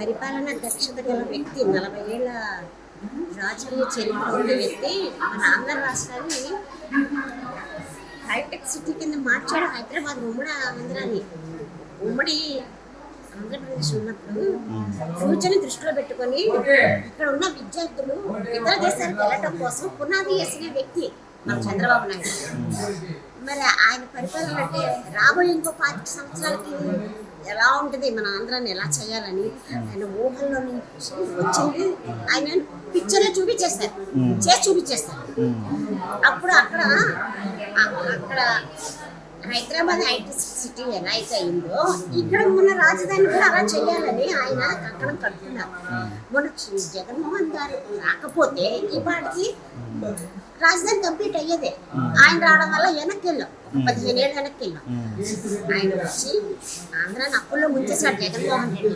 పరిపాలన దక్షత గల వ్యక్తి 40 ఏళ్ల రాజకీయ చరిత్ర ఉన్న వ్యక్తి మన ఆంధ్ర రాష్ట్రాన్ని హైటెక్ సిటీ కింద మార్చాడు. హైదరాబాద్ ఉమ్మడి ఆంధ్రాని ఉమ్మడి ఆంధ్రప్రదేశ్ ఉన్నప్పుడు ఫ్యూచర్ని దృష్టిలో పెట్టుకొని ఇక్కడ ఉన్న విద్యార్థులు ఇతర దేశాలకు వెళ్ళటం కోసం పునాది వేసిన వ్యక్తి మన చంద్రబాబు నాయుడు. మరి ఆయన పరిపాలన అంటే రాబోయే ఇంకో 5 సంవత్సరాలకి ఎలా ఉంటుంది, మన ఆంధ్రాన్ని ఎలా చేయాలని ఆయన ఊహల్లో వచ్చింది. ఆయన పిక్చర్లో చేసి చూపించేస్తారు. అప్పుడు అక్కడ హైదరాబాద్ ఐటీ సిటీ ఎలా అయితే అయిందో ఇక్కడ మన రాజధాని కూడా అలా చేయాలని ఆయన కంకణం కడుతున్నారు. మన జగన్మోహన్ గారు రాకపోతే ఈ పాటికి రాజధాని కంప్లీట్ అయ్యేదే. ఆయన రావడం వల్ల వెనక్కి వెళ్ళాం, 15 ఏళ్ళు వెనక్కి వెళ్ళాం. ఆయన వచ్చి ఆంధ్రాని అప్పుల్లో ముంచేశాడు జగన్మోహన్ రెడ్డి.